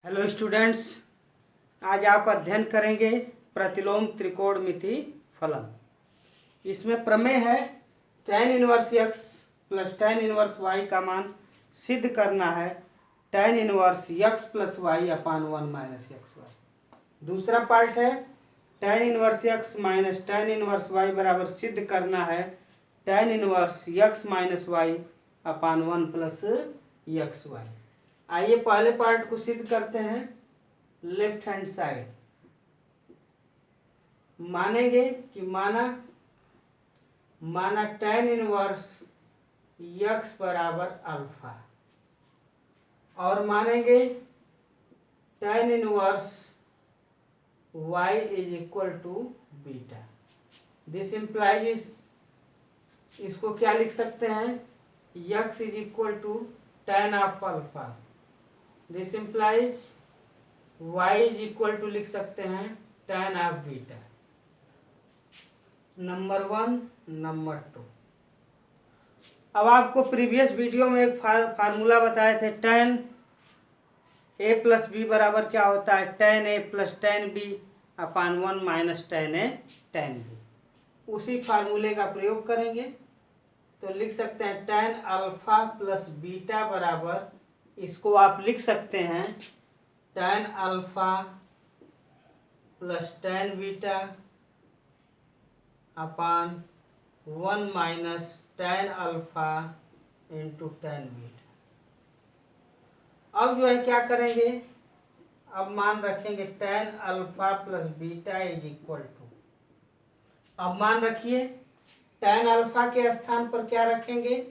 Hello students, आज आप अध्ययन करेंगे प्रतिलोम त्रिकोणमिति फलन। इसमें प्रमेय है tan inverse x plus tan inverse y का मान सिद्ध करना है tan inverse x plus y upon 1 minus x y. दूसरा पार्ट है tan inverse x minus tan inverse y बराबर सिद्ध करना है tan inverse x minus y upon 1 plus x y. आइए पहले पार्ट को सिद्ध करते हैं। लेफ्ट हैंड साइड मानेंगे कि माना tan इनवर्स x बराबर अल्फा और मानेंगे tan inverse y is equal to beta. This implies इसको क्या लिख सकते हैं, x is equal to tan of alpha. This implies y is equal to लिख सकते हैं tan of beta. Number 1, number 2। अब आपको प्रीवियस वीडियो में एक फार्मूला बताए थे tan a प्लस बी बराबर क्या होता है tan a plus tan b upon 1 minus tan a tan b। उसी फार्मूले का प्रयोग करेंगे तो लिख सकते हैं tan अल्फा प्लस बीटा बराबर, इसको आप लिख सकते हैं tan alpha plus tan beta upon 1 minus tan alpha into tan beta. अब जो है क्या करेंगे, अब मान रखेंगे tan alpha plus beta is equal to, अब मान रखिए tan अल्फा के स्थान पर क्या रखेंगे,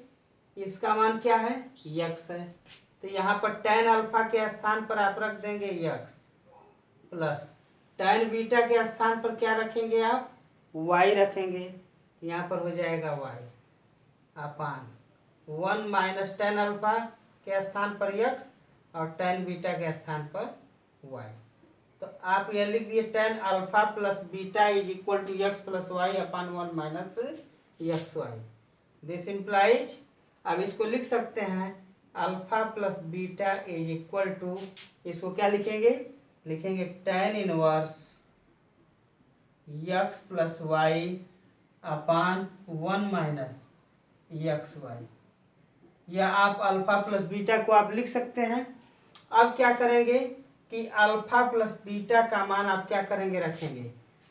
इसका मान क्या है x है, तो यहाँ पर tan अल्फा के स्थान पर आप रख देंगे x प्लस tan बीटा के स्थान पर क्या रखेंगे आप y रखेंगे, यहाँ पर हो जाएगा y अपान 1 माइनस tan अल्फा के स्थान पर x और tan बीटा के स्थान पर y। तो आप यह लिख दिए tan alpha plus beta is equal to x plus y upon 1 minus x y. This implies, अब इसको लिख सकते हैं alpha plus beta is equal to, इसको क्या लिखेंगे tan inverse x plus y upon 1 minus x y. या आप अल्फा प्लस बीटा को आप लिख सकते हैं। अब क्या करेंगे कि अल्फा प्लस बीटा का मान आप क्या करेंगे, रखेंगे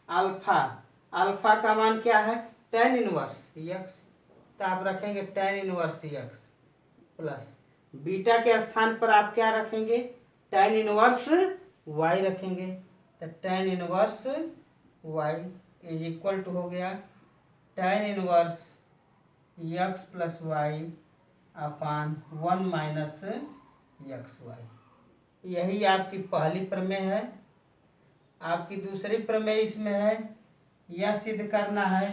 अल्फा का मान क्या है tan इनवर्स x, तो आप रखेंगे tan inverse x plus beta के स्थान पर आप क्या रखेंगे tan इनवर्स y रखेंगे, तो tan inverse y is equal to हो गया tan inverse x plus y upon 1 minus x y. यही आपकी पहली प्रमेय है। आपकी दूसरी प्रमेय इसमें है, यह सिद्ध करना है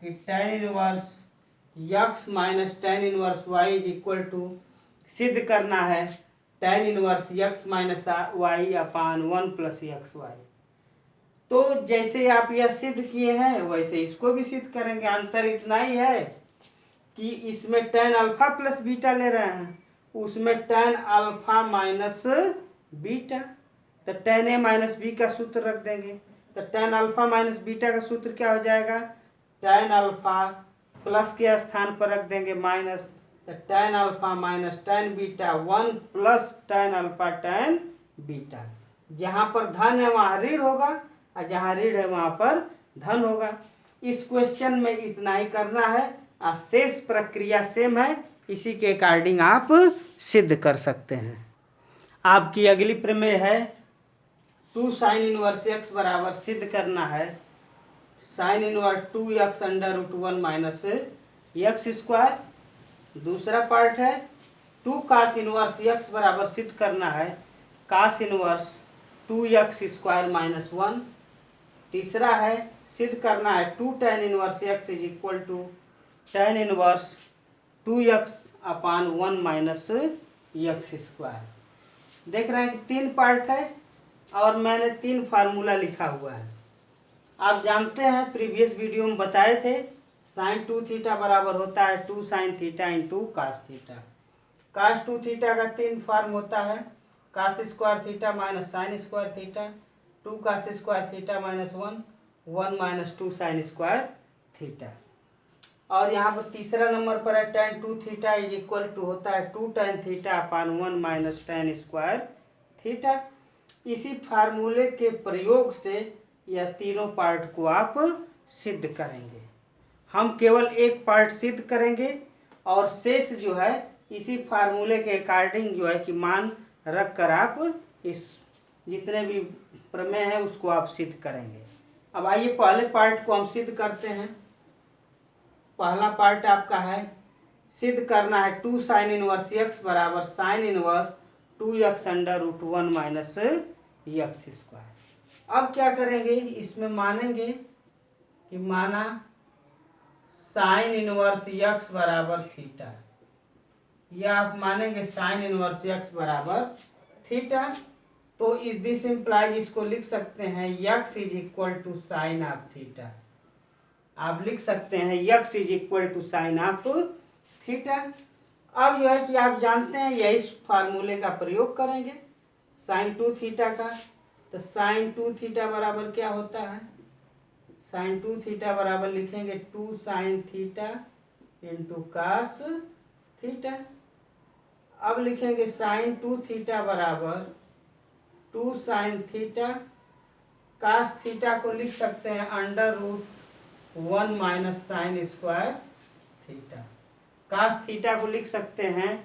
कि tan inverse x minus tan inverse y is equal to, सिद्ध करना है tan inverse x minus y upon 1 plus x y. तो जैसे आप यह सिद्ध किए हैं वैसे इसको भी सिद्ध करेंगे। अंतर इतना ही है कि इसमें tan अल्फा प्लस बीटा ले रहे हैं, उसमें tan अल्फा माइनस बीटा, तो tan a माइनस बी का सूत्र रख देंगे, तो tan अल्फा माइनस बीटा का सूत्र क्या हो जाएगा, tan अल्फा प्लस के स्थान पर रख देंगे माइनस, तो tan alpha minus tan beta 1 plus tan alpha tan beta. जहाँ पर धन है वहाँ ऋण होगा और जहाँ ऋण है वहाँ पर धन होगा। इस क्वेश्चन में इतना ही करना है, शेष प्रक्रिया सेम है, इसी के अकॉर्डिंग आप सिद्ध कर सकते हैं। आपकी अगली प्रमेय है 2 साइन इनवर्स x बराबर सिद्ध करना है sign inverse 2x under root 1 minus x square. दूसरा पार्ट है 2 कास इनवर्स x बराबर सिद्ध करना है cos inverse 2x square minus 1। तीसरा है सिद्ध करना है 2 tan inverse x is equal to tan inverse 2x upon 1 minus x square. देख रहे हैं कि 3 पार्ट है और मैंने 3 फार्मूला लिखा हुआ है। आप जानते हैं प्रीवियस वीडियो में बताए थे साइन 2 थीटा बराबर होता है 2 sine theta into cos theta. Cos 2 theta का 3 फॉर्म होता है cos square theta minus sine square theta, 2 cos square theta minus 1 minus 2 sine square theta. और यहाँ पर तीसरा नंबर पर है tan 2 theta is equal to होता है 2 tan theta upon 1 minus tan square theta. इसी फार्मूले के प्रयोग से यह तीनों पार्ट को आप सिद्ध करेंगे। हम केवल एक पार्ट सिद्ध करेंगे और शेष जो है इसी फार्मूले के अकॉर्डिंग जो है कि मान रख कर आप इस जितने भी प्रमेय है उसको आप सिद्ध करेंगे। अब आइए पहले पार्ट को हम सिद्ध करते हैं। पहला पार्ट आपका है सिद्ध करना है 2 साइन इनवर्स x बराबर sine inverse 2x under root 1 minus x square. अब क्या करेंगे, इसमें मानेंगे कि माना साइन इनवर्स x बराबर थीटा, या आप मानेंगे साइन इनवर्स x बराबर थीटा। तो इस दिस इम्प्लाइज इसको लिख सकते हैं x is equal to sine of theta. आप लिख सकते हैं x is equal to sine of theta. अब जो है कि आप जानते हैं यही फार्मूले का प्रयोग करेंगे साइन 2 थीटा का। तो साइन 2 थीटा बराबर क्या होता है, साइन 2 थीटा बराबर लिखेंगे 2 sine theta into cos theta. अब लिखेंगे साइन 2 थीटा बराबर 2 साइन थीटा, कास थीटा को लिख सकते हैं under root 1 minus sine square theta. Cos theta को लिख सकते हैं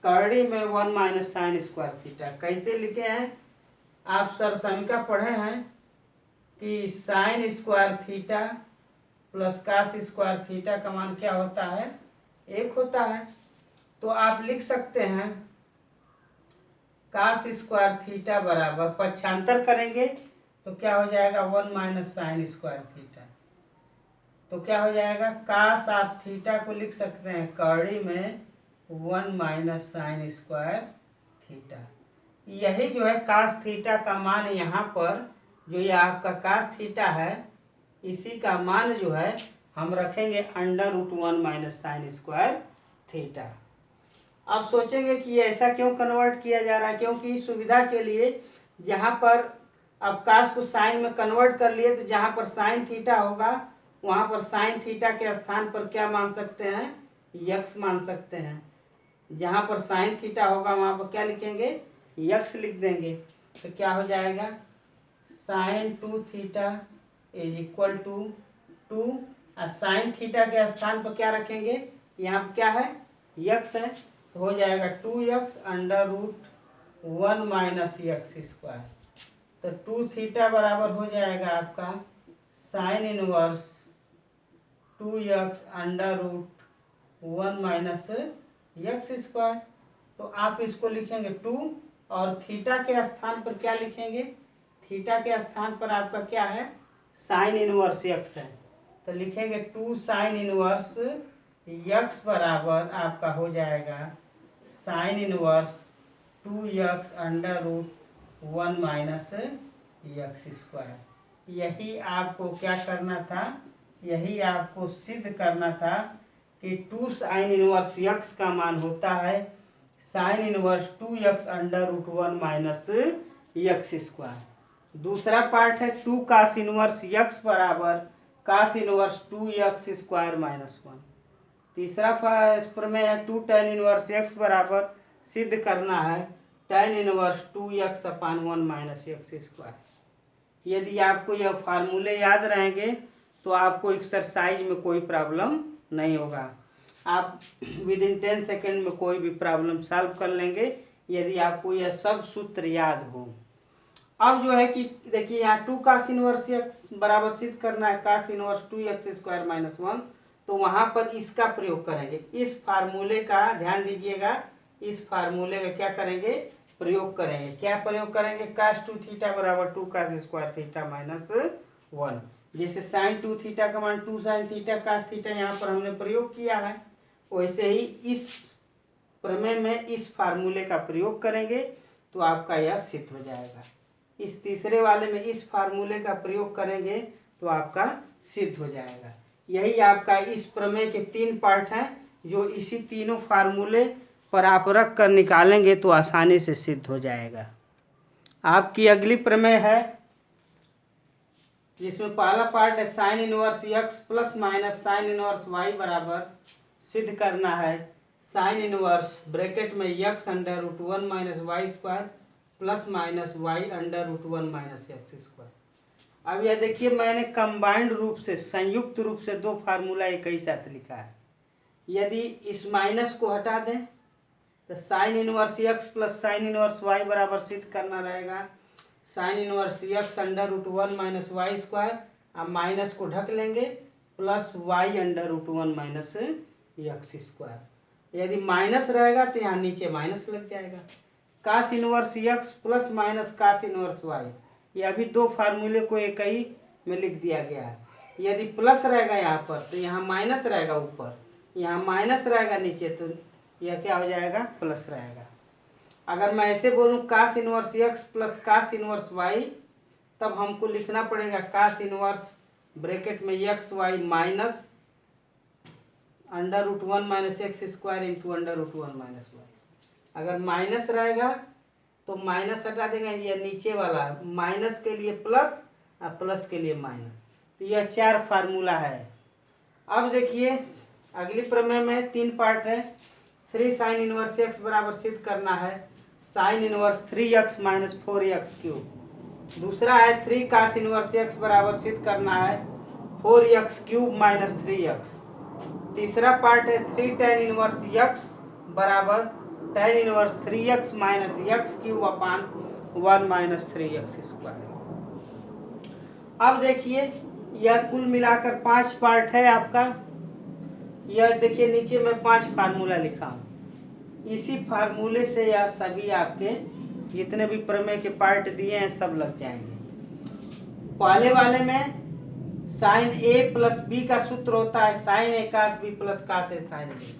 करड़ी में 1 माइनस साइन स्क्वायर थीटा। कैसे लिखे हैं, आप सर समीका पढ़े हैं कि sine square theta plus cos square theta का मान क्या होता है, 1 होता है। तो आप लिख सकते हैं कास स्क्वायर थीटा बराबर पक्षांतर करेंगे तो क्या हो जाएगा 1 माइनस साइन स्क्वायर थीटा। तो क्या हो जाएगा कास ऑफ थीटा को लिख सकते हैं करड़ी में 1 माइनस साइन स्क्वायर थीटा। यही जो है कास थीटा का मान यहाँ पर जो ये आपका कास थीटा है इसी का मान जो है हम रखेंगे under root 1 minus sine square theta. आप सोचेंगे कि ये ऐसा क्यों कन्वर्ट किया जा रहा है, क्योंकि इस सुविधा के लिए जहाँ पर अब कास को साइन में कन्वर्ट कर लिए तो जहाँ पर साइन थीटा होगा वहाँ पर साइन थीटा के स्थान पर क्या मान सकते हैं, यक्स मान सकते हैं। जहाँ पर साइन थीटा होगा वहाँ पर क्या लिखेंगे, यक्स लिख देंगे। तो क्या हो जाएगा sine 2 theta is equal to 2 और साइन थीटा के स्थान पर क्या रखेंगे, यहाँ पर क्या है यक्स है, तो हो जाएगा 2x under root 1 minus x square. तो 2 थीटा बराबर हो जाएगा आपका sine inverse 2x under root 1 minus x square. तो आप इसको लिखेंगे 2 और थीटा के स्थान पर क्या लिखेंगे, थीटा के स्थान पर आपका क्या है साइन इनवर्स x है। तो लिखेंगे 2 साइन इनवर्स x बराबर आपका हो जाएगा sine inverse 2x under root 1 minus x square. यही आपको क्या करना था, यही आपको सिद्ध करना था कि 2 साइन इनवर्स x का मान होता है sign inverse 2x under root 1 minus x square. दूसरा पार्ट है 2 कास इनवर्स x बराबर कास इनवर्स 2x स्क्वायर माइनस 1। तीसरा प्रमेय है 2 tan इनवर्स x बराबर सिद्ध करना है tan inverse 2x upon 1 minus x square. यदि आपको यह फार्मूले याद रहेंगे तो आपको एक्सरसाइज में कोई प्रॉब्लम नहीं होगा। आप विद इन 10 सेकेंड में कोई भी प्रॉब्लम सॉल्व कर लेंगे यदि आपको यह सब सूत्र याद हो। अब जो है कि देखिए यहाँ 2 कास इनवर्स x बराबर सिद्ध करना है cos inverse 2x square minus 1। तो वहाँ पर इसका प्रयोग करेंगे, इस फार्मूले का ध्यान दीजिएगा, इस फार्मूले का क्या करेंगे प्रयोग करेंगे। क्या प्रयोग करेंगे, कास 2 थीटा बराबर 2 कास स्क्वायर थीटा माइनस 1। जैसे साइन 2 थीटा का मान 2 साइन थीटा कास थीटा यहाँ पर हमने प्रयोग किया है, वैसे ही इस प्रमेय में इस फार्मूले का प्रयोग करेंगे तो आपका यह सिद्ध हो जाएगा। इस तीसरे वाले में इस फार्मूले का प्रयोग करेंगे तो आपका सिद्ध हो जाएगा। यही आपका इस प्रमेय के 3 पार्ट हैं जो इसी तीनों फार्मूले पर आप रख कर निकालेंगे तो आसानी से सिद्ध हो जाएगा। आपकी अगली प्रमेय है जिसमें पहला पार्ट है sign inverse x plus minus sine inverse y बराबर सिद्ध करना है साइन इनवर्स ब्रैकेट में x under root 1 minus y square plus minus y under root 1 minus x square. अब यह देखिए मैंने कंबाइंड रूप से संयुक्त रूप से दो फार्मूला एक ही साथ लिखा है। यदि इस माइनस को हटा दें तो sine inverse x plus sine inverse y बराबर सिद्ध करना रहेगा sine inverse x under root 1 minus y square. अब माइनस को ढक लेंगे plus y under root 1 minus x square. यदि माइनस रहेगा तो यहाँ नीचे माइनस लग जाएगा। Cos inverse x plus minus cos inverse y, ये अभी दो फार्मूले को एक ही में लिख दिया गया है। यदि प्लस रहेगा यहाँ पर तो यहाँ माइनस रहेगा ऊपर, यहाँ माइनस रहेगा नीचे, तो यह क्या हो जाएगा प्लस रहेगा। अगर मैं ऐसे बोलूँ cos inverse x plus cos inverse y, तब हमको लिखना पड़ेगा कास इनवर्स ब्रैकेट में x y minus under root 1 minus x square into under root 1 minus y. अगर माइनस रहेगा तो माइनस हटा देंगे, ये नीचे वाला माइनस के लिए प्लस और प्लस के लिए माइनस। तो यह चार फार्मूला है। अब देखिए अगली प्रमेय में तीन पार्ट है। 3 साइन इनवर्स एक्स बराबर सिद्ध करना है sine inverse 3x minus 4x cube. दूसरा है 3 कास इनवर्स एक्स बराबर सिद्ध करना है 4x क्यूब माइनस 3x। तीसरा पार्ट है 3 tan इनवर्स x बराबर tan inverse 3x minus x cube अपान 1 माइनस 3x स्क्वायर। अब देखिए यह कुल मिलाकर 5 पार्ट है आपका। यह देखिए नीचे में 5 फार्मूला लिखा हूँ। इसी फार्मूले से यह सभी आपके जितने भी प्रमेय के पार्ट दिए हैं सब लग जाएंगे। पहले वाले में साइन ए प्लस बी का सूत्र होता है sign a cos B plus cos a sine B.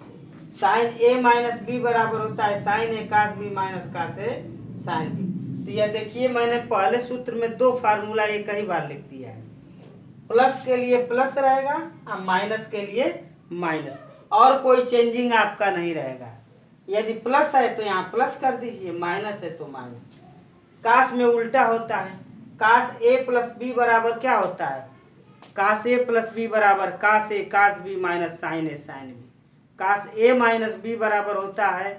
Sign a minus B बराबर होता है sign a cos b minus cos a sine B. तो यह देखिए मैंने पहले सूत्र में दो फार्मूला एक ही बार लिख दिया है। प्लस के लिए प्लस रहेगा और माइनस के लिए माइनस, और कोई चेंजिंग आपका नहीं रहेगा। यदि प्लस है तो यहाँ प्लस कर दीजिए, माइनस है तो माइनस। कास में उल्टा होता है, कास ए प्लस बी बराबर क्या होता है कास ए प्लस बी बराबर कास ए कास बी माइनस साइन ए साइन बी। कास ए माइनस बी बराबर होता है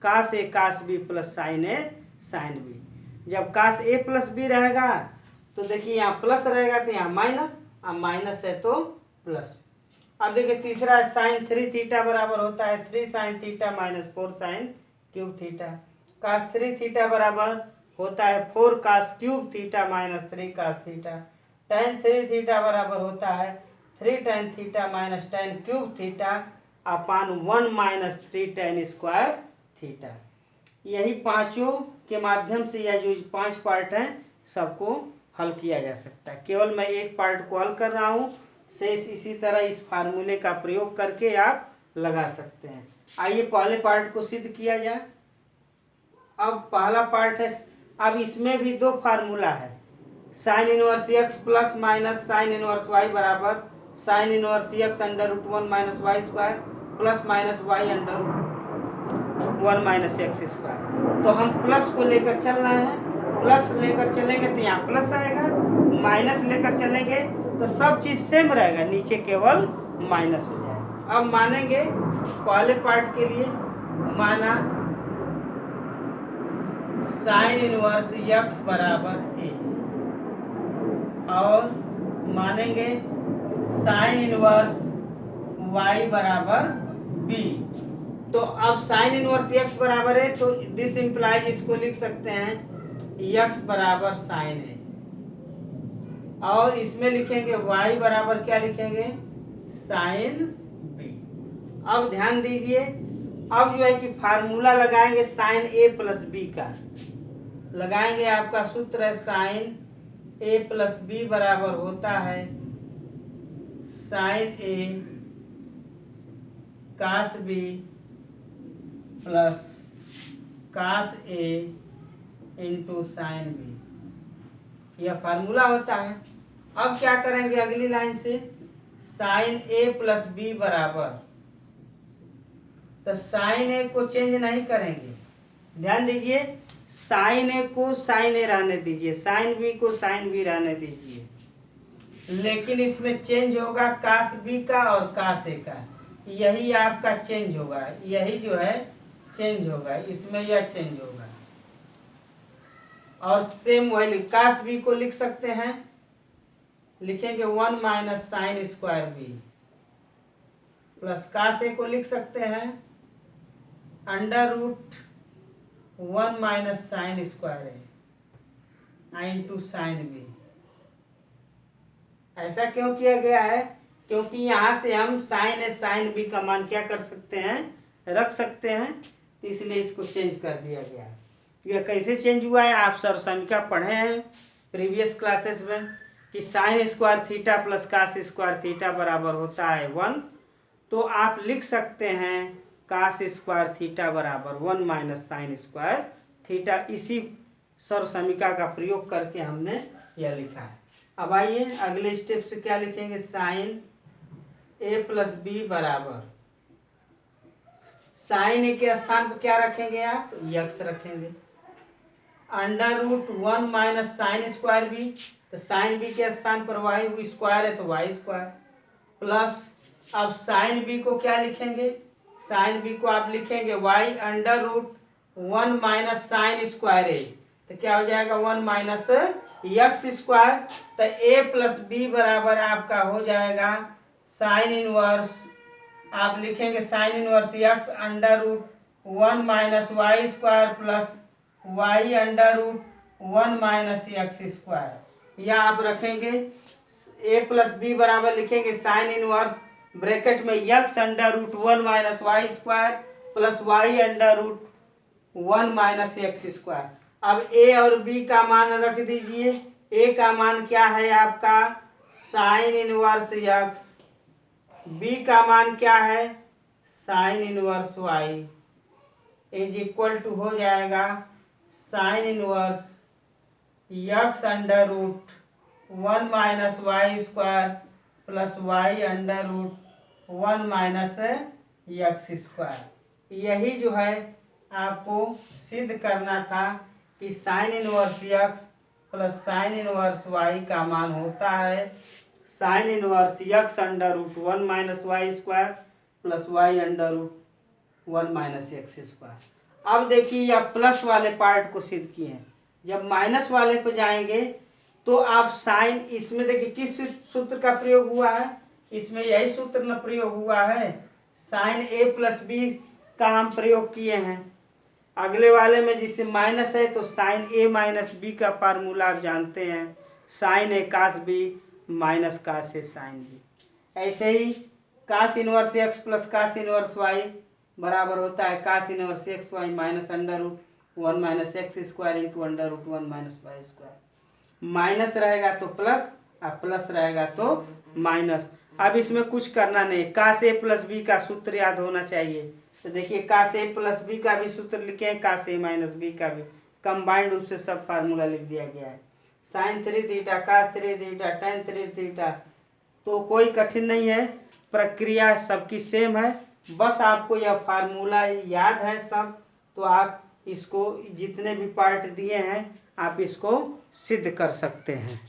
कास ए कास बी प्लस साइन ए साइन बी। जब कास ए प्लस बी रहेगा तो देखिए यहाँ प्लस रहेगा तो यहाँ माइनस, और माइनस है तो प्लस। अब देखिए तीसरा है साइन 3 थीटा बराबर होता है 3 sine theta minus 4 sine cube theta. Cos 3 theta बराबर होता है 4 cos cube theta minus 3 cos theta. tan 3 theta बराबर होता है 3 tan theta minus tan cube theta upon 1 minus 3 tan square theta. यही पांचों के माध्यम से यह जो 5 पार्ट हैं सबको हल किया जा सकता है। केवल मैं एक पार्ट को हल कर रहा हूँ, शेष इसी तरह इस फार्मूले का प्रयोग करके आप लगा सकते हैं। आइए पहले पार्ट को सिद्ध किया जाए। अब पहला पार्ट है, अब इसमें भी दो फार्मूला है sign inverse x plus minus sine inverse y बराबर sine inverse x under root 1 minus y square plus minus y under root 1 minus x square. तो हम प्लस को लेकर चल रहे हैं, प्लस लेकर चलेंगे तो यहाँ प्लस आएगा, माइनस लेकर चलेंगे तो सब चीज सेम रहेगा, नीचे केवल माइनस हो जाएगा। अब मानेंगे पहले पार्ट के लिए माना साइन इनवर्स एक्स बराबर ए और मानेंगे साइन इनवर्स y बराबर b। तो अब साइन इनवर्स x बराबर है तो दिस इंप्लाइज इसको लिख सकते हैं x बराबर साइन ए, और इसमें लिखेंगे y बराबर क्या लिखेंगे साइन b। अब ध्यान दीजिए, अब जो है कि फार्मूला लगाएंगे साइन a प्लस b का लगाएंगे। आपका सूत्र है साइन a प्लस बी बराबर होता है sign a cos B plus cos A into sine B, यह फार्मूला होता है। अब क्या करेंगे अगली लाइन से साइन ए प्लस बी बराबर तो साइन ए को चेंज नहीं करेंगे, ध्यान दीजिए, साइन ए को साइन ए रहने दीजिए, साइन बी को साइन बी रहने दीजिए, लेकिन इसमें चेंज होगा कास बी का और कास ए का, यही आपका चेंज होगा, यही जो है चेंज होगा, इसमें यह चेंज होगा। और सेम वही कास बी को लिख सकते हैं, लिखेंगे 1 minus sine square b, plus cos a को लिख सकते हैं under root 1 minus sine square a into sine b. ऐसा क्यों किया गया है? क्योंकि यहाँ से हम साइन ए साइन बी का मान क्या कर सकते हैं, रख सकते हैं, तो इसलिए इसको चेंज कर दिया गया है। यह कैसे चेंज हुआ है आप सर समीका पढ़े हैं प्रीवियस क्लासेस में कि sine square theta plus cos square theta बराबर होता है 1, तो आप लिख सकते हैं कास स्क्वायर थीटा बराबर 1 माइनस साइन स्क्वायर थीटा। इसी सर समीका का प्रयोग करके हमने यह लिखा है। अब आइए अगले स्टेप से क्या लिखेंगे, साइन ए प्लस बी बराबर, साइन ए के स्थान पर क्या रखेंगे आप, यक्स रखेंगे, under root 1 minus sine square b, तो साइन बी के स्थान पर वाई स्क्वायर है तो वाई स्क्वायर, प्लस अब साइन बी को क्या लिखेंगे, साइन बी को आप लिखेंगे y under root 1 minus sine square a, तो क्या हो जाएगा 1 माइनस यक्स स्क्वायर। तो ए प्लस बी बराबर आपका हो जाएगा साइन इनवर्स, आप लिखेंगे sine inverse x under root 1 minus y square plus y under root 1 minus x square, या आप रखेंगे ए प्लस बी बराबर लिखेंगे साइन इनवर्स ब्रैकेट में x under root 1 minus y square plus y under root 1 minus x square. अब A और B का मान रख दीजिए, ए का मान क्या है आपका साइन इनवर्स यक्स, बी का मान क्या है sign inverse y, is equal to हो जाएगा sine inverse x under root 1 minus y square plus y under root 1 minus x square. यही जो है आपको सिद्ध करना था कि sine inverse x plus sine inverse y का मान होता है sign inverse x under root 1 minus y square plus y under root 1 minus x square. अब देखिए यह प्लस वाले पार्ट को सिद्ध किए हैं, जब माइनस वाले पर जाएंगे तो आप साइन, इसमें देखिए किस सूत्र का प्रयोग हुआ है, इसमें यही सूत्र न प्रयोग हुआ है, साइन ए प्लस बी का हम प्रयोग किए हैं। अगले वाले में जिससे माइनस है तो साइन ए माइनस बी का फार्मूला आप जानते हैं, sine a cos b minus cos a sine b. ऐसे ही cos inverse x plus cos inverse y बराबर होता है cos inverse x y minus under root 1 minus x square into under root 1 minus y square. Minus रहेगा तो plus और plus रहेगा तो माइनस। अब इसमें कुछ करना नहीं, कास ए प्लस बी का सूत्र याद होना चाहिए। तो देखिए कास ए प्लस बी का भी सूत्र लिखे हैं, कास ए माइनस बी का भी, कंबाइंड रूप से सब फार्मूला लिख दिया गया है, sine 3 theta cos 3 theta tan 3 theta. तो कोई कठिन नहीं है, प्रक्रिया सबकी सेम है, बस आपको यह फार्मूला याद है सब, तो आप इसको जितने भी पार्ट दिए हैं आप इसको सिद्ध कर सकते हैं।